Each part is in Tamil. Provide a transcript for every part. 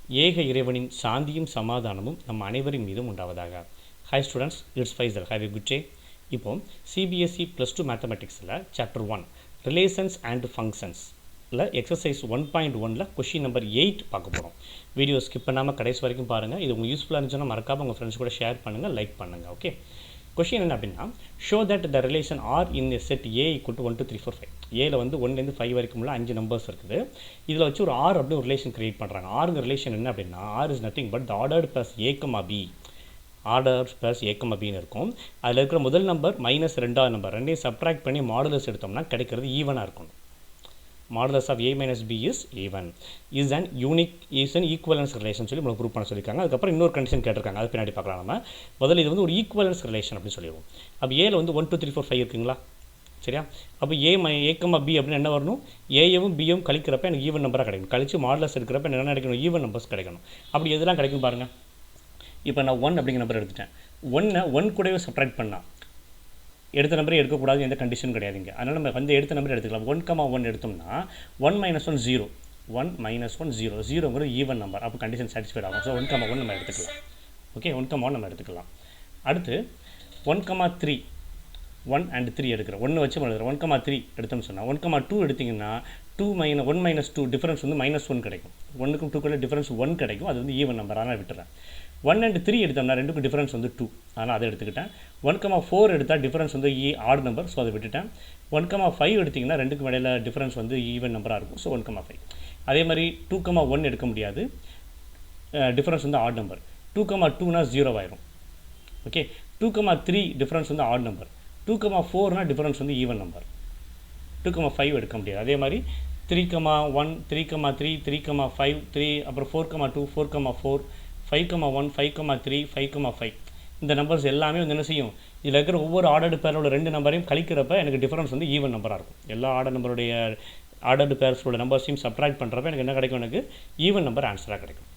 ஏக இறைவனின் சாந்தியும் சமாதானமும் நம் அனைவரின் மீதும் உண்டாவதாக. Hi students, it's Faisal. Have a good day. இப்போ CBSE +2 மேத்தமெட்டிக்ஸில் chapter 1 relations and functions exercise 1.1 question number 8 பார்க்க போகிறோம். வீடியோ ஸ்கிப் பண்ணாமல் கடைசி வரைக்கும் பாருங்கள். இது உங்களுக்கு யூஸ்ஃபுல்லாக இருந்துச்சுன்னா மறக்காமல் உங்கள் ஃப்ரெண்ட்ஸ் கூட ஷேர் பண்ணுங்கள், லைக் பண்ணுங்கள். ஓகே, கொஷின் என்ன அப்படின்னா, show that the relation R in set A equal to 1 2 3 4 5. ஏல வந்து 1லேருந்து 5 வரைக்கும் உள்ள 5 நம்பர்ஸ் இருக்குது. இதில் வச்சு ஒரு ஆர் அப்படின்னு ஒரு ரிலேஷன் கிரியேட் பண்ணுறாங்க. ஆறுங்க ரிலேஷன் என்ன அப்படின்னா, R is nothing but the ordered plus a comma b. Order plus a comma பின்னு இருக்கும். அதில் இருக்கிற முதல் நம்பர் மைனஸ் ரெண்டாவது நம்பர் ரெண்டையும் சப்ட்ராக்ட் பண்ணி மாடுலஸ் எடுத்தோம்னா கிடைக்கிறது ஈவனாக இருக்கணும். Modulus of a minus b is even. Is an equivalence relation சொல்லி உங்களுக்கு ப்ரூவ் பண்ண சொல்லியிருக்காங்க. அதுக்கப்புறம் இன்னொரு கண்டிஷன் கேட்டிருக்காங்க, அது பின்னாடி பார்க்கலாம். நம்ம முதல்ல இது வந்து ஒரு ஈக்குவலன்ஸ் ரிலேஷன் அப்படின்னு சொல்லிடுவோம். அப்போ ஏல வந்து 1 2 3 4 5 இருக்குங்களா, சரியா? அப்போ ஏ கமா பி அப்படின்னு என்ன வரணும், ஏயும் பியும் கழிக்கிறப்ப எனக்கு ஈவன் நம்பராக கிடைக்கும். கழிச்சு மாடுலஸ் எடுக்கிறப்ப என்ன கிடைக்கணும், ஈவன் நம்பர்ஸ் கிடைக்கணும். அப்படி எதெல்லாம் கிடைக்கும் பாருங்கள். இப்போ நான் 1 அப்படிங்கிற நம்பர் எடுத்துட்டேன். 1 கூடவே சப்ட்ராக்ட் பண்ணால் எடுத்த நம்பரே எடுக்கக்கூடாது, எந்த கண்டிஷன் கிடையாதுங்க. அதனால் நம்ம வந்து எடுத்த நம்பர் எடுத்துக்கலாம். 1, 1 எடுத்தோம்னா 1 - 1 0, 1 - 1 0, 0ங்கிறது ஈவன் நம்பர். அப்போ கண்டிஷன் சாட்டிஸ்ஃபைட் ஆகும். ஸோ 1, 1 நம்ம எடுத்துக்கலாம். ஓகே, 1, 1 நம்ம எடுத்துக்கலாம். அடுத்து 1, 3, 1 and 3 எடுக்கிறோம். 1 வச்சு எழுதுகிறோம். 1, 3 எடுத்தோம்னு சொன்னால் 1, 2 எடுத்திங்கன்னா 1 - 2 டிஃபரன்ஸ் வந்து -1 கிடைக்கும். 1க்கும் 2க்குள்ள டிஃபரன்ஸ் 1 கிடைக்கும். அது வந்து ஈவன் நம்பர், அதனால் விட்டுறேன். 1 and 3 எடுத்தோம்னா ரெண்டுக்கும் டிஃபரன்ஸ் வந்து 2, அதனால் அதை எடுத்துக்கிட்டேன். 1, 4 எடுத்தால் டிஃபரன்ஸ் வந்து ஆட் நம்பர், ஸோ அதை விட்டுட்டேன். 1, 5 எடுத்திங்கன்னா ரெண்டுக்கும் இடையில டிஃபரன்ஸ் வந்து ஈவன் நம்பராக இருக்கும். ஸோ 1, 5. அதே மாதிரி 2, 1 எடுக்க முடியாது, டிஃபரன்ஸ் வந்து ஆட் நம்பர். 2, 2னா 0 ஆயிரும். ஓகே, 2, 3 டிஃபரன்ஸ் வந்து ஆட் நம்பர். 2, 4னா டிஃபரன்ஸ் வந்து ஈவன் நம்பர். 2, 5 எடுக்க முடியாது. அதே மாதிரி 3, 1, 3, 3, 3, 5, 3, அப்புறம் 4, 2, 4, 4, 5, 1, 5, 3, 5, 5. இந்த நம்பர்ஸ் எல்லாமே வந்து என்ன செய்யும், இதில் இருக்கிற ஒவ்வொரு ஆர்டர்டு பேரோட 2 நம்பரையும் கழிக்கிறப்ப எனக்கு டிஃபரன்ஸ் வந்து ஈவன் நம்பராக இருக்கும். எல்லா நம்பருடைய ஆர்டர்டு பேர்ஸோட நம்பர்ஸையும் சப்ட்ராக்ட் பண்ணுறப்ப எனக்கு என்ன கிடைக்கும், எனக்கு ஈவன் நம்பர் ஆன்சராக கிடைக்கும்.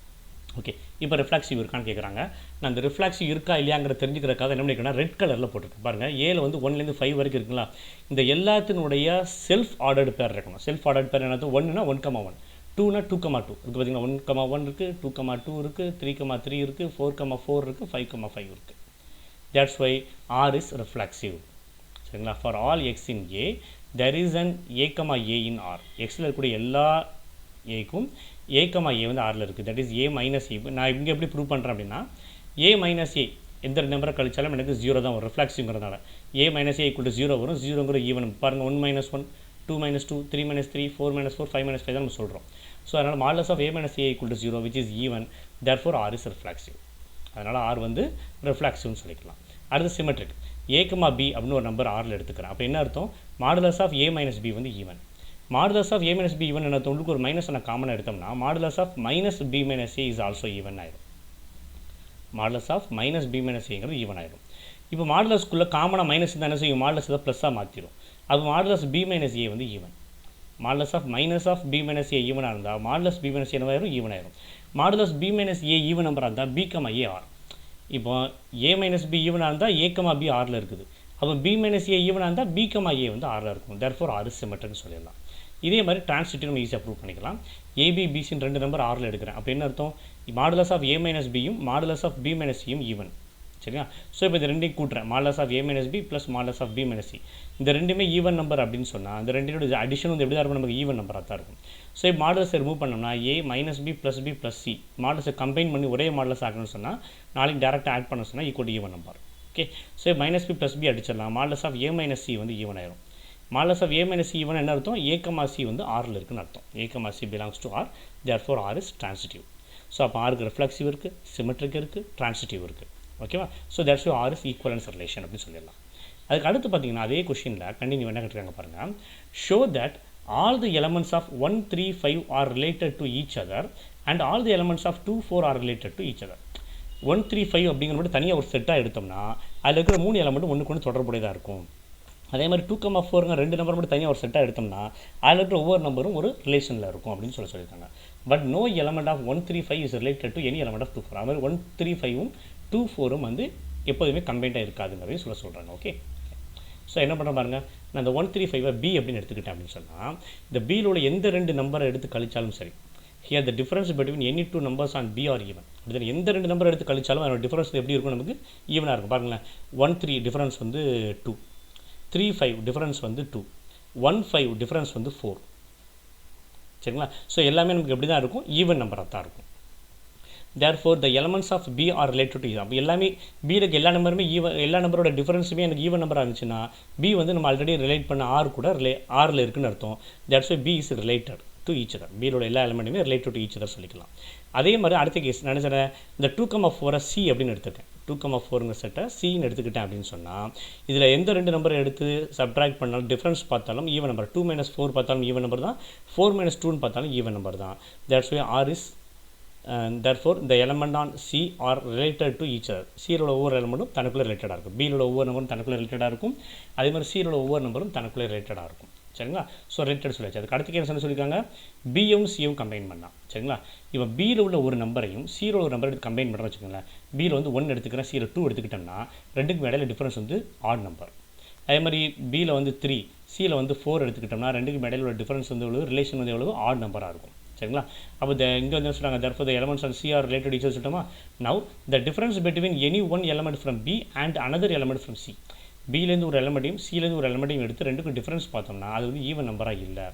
ஓகே, இப்போ ரிஃப்ளாக்சிவ் இருக்கான்னு கேட்குறாங்க. நான் அந்த ரிஃப்ளாக்சிவ் இருக்கா இல்லையாங்கிற தெரிஞ்சுக்கிறக்காக என்ன பண்ணிக்கிறேன்னா ரெட் கலரில் போட்டுருக்கேன் பாருங்கள். ஏல வந்து 1லேருந்து 5 வரைக்கும் இருக்குங்களா, இந்த எல்லாத்தினுடைய செல்ஃப் ஆர்டர்டு பேர் இருக்கணும். செல்ஃப் ஆர்டர்டு பேர் என்னது, 1னா 1, 1, 2னா 2, 2 இருக்குது. பார்த்தீங்கன்னா 1, 1 இருக்குது, 2, 2 இருக்குது, 3, 3 இருக்குது, 4, 4 இருக்குது, 5, 5 இருக்குது. That's why R is reflexive. சரிங்களா? For all x in A, there is an A, A in R. Xல இருக்கக்கூடிய எல்லா ஏக்கும் A, A வந்து Rல இருக்குது. That is A minus A. நான் இங்கே எப்படி ப்ரூவ் பண்ணுறேன் அப்படின்னா, A minus A எந்த நம்பரை கழிச்சாலும் எனக்கு 0 தான் வரும், ரிஃப்ளாக்சிவ்ங்கிறதுனால. A minus A = 0 வரும். 0ங்கிற ஈவன் பாருங்கள். 1 - 1, 2 - 2, 3 - 3, 4 - 4, 5 - 5 தான் நம்ம சொல்கிறோம். ஸோ அதனால் modulus of A minus A = 0, which is even. Therefore R is reflexive. அதனால் R வந்து ரிஃப்ளாக்சிவ்னு சொல்லிக்கலாம். அடுத்து சிமெட்ரிக். A, B அப்படின்னு ஒரு நம்பர் Rல எடுத்துக்கிறேன். அப்போ என்ன அர்த்தம், modulus of A minus B வந்து even. Modulus of A minus B even என்ன அர்த்தம், உங்களுக்கு ஒரு மைனஸ் நான் காமனாக எடுத்தோம்னா modulus of -B minus A is also even ஆயிடும். மாடுலஸ் ஆஃப் -B minus Aங்கிறது ஈவன் ஆயிடும். இப்போ மாடுலஸ்க்குள்ளே காமனாக மைனஸ் தான் என்ன செய்யும், மாடுலஸ் இதை ப்ளஸ்ஸாக மாற்றிடும். அது மாடுலஸ் B minus A வந்து even. Modulus of B minus A ஈவனாக இருந்தால் மாடுலஸ் B minus A என்னவாயிரும், ஈவன் ஆயிரும். Modulus B minus A even நம்பராக இருந்தால் B, A R. இப்போ A minus B ஈவனாக இருந்தால் A, B Rல இருக்குது. அப்போ B minus A ஈவனாக இருந்தால் B, A வந்து Rல இருக்கும். Therefore R is symmetric சொல்லிடலாம். இதே மாதிரி டிரான்சிட்டிவ் நம்ம ஈஸியாக ப்ரூவ் பண்ணிக்கலாம். AB, BCன்னு 2 நம்பர் Rல எடுக்கிறேன். அப்போ என்ன அர்த்தம், மாடுலஸ் ஆஃப் A minus Bயும் மாடுலஸ் ஆஃப் B minus Cயும் ஈவன். சரியா? ஸோ இப்போ இந்த ரெண்டையும் கூட்டுறேன். Modulus of A minus B plus modulus of B minus C. இந்த ரெண்டுமே ஈவன் நம்பர் அப்படின்னு சொன்னால் அந்த ரெண்டோட அடிஷன் வந்து எப்படி தான் இருக்கும், நமக்கு ஈவன் நம்பராக தான் இருக்கும். ஸோ இப்போ மாடுலஸை ரிமூவ் பண்ணோம்னா A minus B plus B plus C மாடுலஸை கம்பைன் பண்ணி ஒரே மாடுலஸ் ஆகணும்னு சொன்னால் நாளைக்கு டேரெக்டாக ஆட் பண்ண சொன்னால் equal even number. Okay, so -B plus B அடிச்சிடலாம். Modulus of A minus C வந்து ஈவன் ஆயிரும். Modulus of A minus C even என்ன அர்த்தம், A, C வந்து Rல இருக்குன்னு அர்த்தம். A, C belongs to R. Therefore R is transitive. So அப்போ Rக்கு ரிஃப்ளெக்சிவ் இருக்குது, சிமெட்ரிக் இருக்குது, டிரான்சிட்டிவ் இருக்குது. ஓகேவா? So that's why R is equivalence relation அப்படின்னு சொல்லிடலாம். அதுக்கு அடுத்து பார்த்தீங்கன்னா அதே கொஷினில் கண்டினியூ என்ன கேட்டிருக்காங்க பாருங்கள். Show that all the elements of 1, 3, 5 are related to each other and all the elements of 2, 4 are related to each other. 1, 3, 5 அப்படிங்கிற மட்டும் தனியாக ஒரு செட்டாக எடுத்தோம்னா அதில் இருக்கிற 3 எலமெண்ட்டும் ஒன்றுக்கு ஒன்று தொடர்புடையதாக இருக்கும். அதே மாதிரி 2, 4ங்க 2 நம்பர் மட்டும் தனியாக ஒரு செட்டாக எடுத்தோம்னா அதில் இருக்கிற ஒவ்வொரு நம்பரும் ஒரு ரிலேஷனில் இருக்கும் அப்படின்னு சொல்லியிருக்காங்க. But no element of 1, 3, 5 is related to any element of 2, 4. அது மாதிரி 1, 3, 5ம் 2, 4ம் வந்து எப்போதுமே கம்பைண்டாக இருக்காதுங்கிறதையும் சொல்கிறாங்க. ஓகே, ஸோ என்ன பண்ணுற பாருங்கள், நான் இந்த 1, 3, 5 B அப்படின்னு எடுத்துக்கிட்டேன் அப்படின்னு சொன்னால் இந்த பியில் உள்ள எந்த 2 நம்பரை எடுத்து கழிச்சாலும் சரி, here the difference between any two numbers on B are even. அப்படி எந்த ரெண்டு நம்பர் எடுத்து கழிச்சாலும் அதோட டிஃபரன்ஸ் எப்படி இருக்கும், நமக்கு ஈவனாக இருக்கும். பாருங்களேன், 1-3 டிஃபரன்ஸ் வந்து 2, 3-5 டிஃபரன்ஸ் வந்து 2, 1-5 டிஃபரன்ஸ் வந்து 4. சரிங்களா? ஸோ எல்லாமே நமக்கு எப்படி தான் இருக்கும், ஈவன் நம்பராக தான் இருக்கும். therefore the elements of B are related to அப்போ எல்லாமே Bல எல்லா நம்பருமே ஈவன், எல்லா நம்பரோட டிஃபரன்ஸுமே எனக்கு ஈவன் நம்பராக இருந்துச்சுன்னா B வந்து நம்ம ஆல்ரெடி ரிலேட் பண்ண R கூட Rல இருக்குன்னு அர்த்தம். that's why B is related to each other. Bலோட எல்லா எலிமெண்ட்டுமே ரிலேட்டட் டு each other சொல்லிக்கலாம். அதே மாதிரி அடுத்த கேஸ் நான் என்ன இந்த 2,4 C அப்படின்னு எடுத்துருக்கேன். 2,4ங்கிற செட்டை Cன்னு எடுத்துக்கிட்டேன் அப்படின்னு சொன்னால் இதில் எந்த ரெண்டு நம்பரை எடுத்து சப்ட்ராக்ட் பண்ணாலும் டிஃப்ரென்ஸ் பார்த்தாலும் ஈவன் நம்பர். 2 - 4 பார்த்தாலும் ஈவன் நம்பர் தான், 4 - 2ன்னு பார்த்தாலும் ஈவன் நம்பர் தான். that's why R is therefore the element on C are related to each other. Cலோட ஒவ்வொரு எலிமெண்ட்டும் தனக்குள்ளே ரிலேட்டடாக இருக்கும். Bலோட ஒவ்வொரு நம்பரும் தனக்குள்ளே ரிலேட்டடாக இருக்கும். அதே மாதிரி Cலோட ஒவ்வொரு நம்பரும் தனக்குள்ளே ரிலேட்டடாக இருக்கும். சரிங்களா? ஸோ ரிலேட்டட் சொல்லியாச்சு. அதுக்கு அடுத்த கேஸ் என்ன சொல்லியிருக்காங்க, பியும் சியும் கம்பைன் பண்ணலாம். சரிங்களா? இப்போ பியில் உள்ள ஒரு நம்பரையும் சியில் ஒரு நம்பரை எடுத்து கம்பைன் பண்ணுறோம் வச்சுக்கோங்களேன். பியில் வந்து 1 எடுத்துக்கிறேன், சியில் 2 எடுத்துக்கிட்டோம்னா ரெண்டுக்கு இடையில டிஃபரன்ஸ் வந்து ஆட் நம்பர். அதே மாதிரி பியில் வந்து 3, சியில் வந்து 4 எடுத்துக்கிட்டோம்னா ரெண்டுக்கு இடையில உள்ள டிஃபரன்ஸ் வந்து எவ்வளோ, ரிலேஷன் வந்து எவ்வளோ, ஆட் நம்பராக இருக்கும். சரிங்களா? அப்போ இங்கே வந்து சொல்கிறாங்க therefore the elements on C are related to each other சொல்லிட்டோமா. now the difference between any one element from B and another element from C. பிலேருந்து ஒரு எலமெண்ட்டையும் சிலேருந்து ஒரு எலமெண்ட்டையும் எடுத்து ரெண்டுக்கும் டிஃபரன்ஸ் பார்த்தோம்னா அது வந்து ஈவன் நம்பராக இல்லை.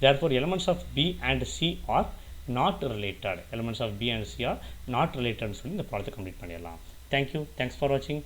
therefore elements of B and C are not related. elements of B and C are not related சொல்லி இந்த ப்ராப்ளத்தை கம்ப்ளீட் பண்ணிடலாம். தேங்க்யூ, தேங்க்ஸ் ஃபார் வாட்சிங்.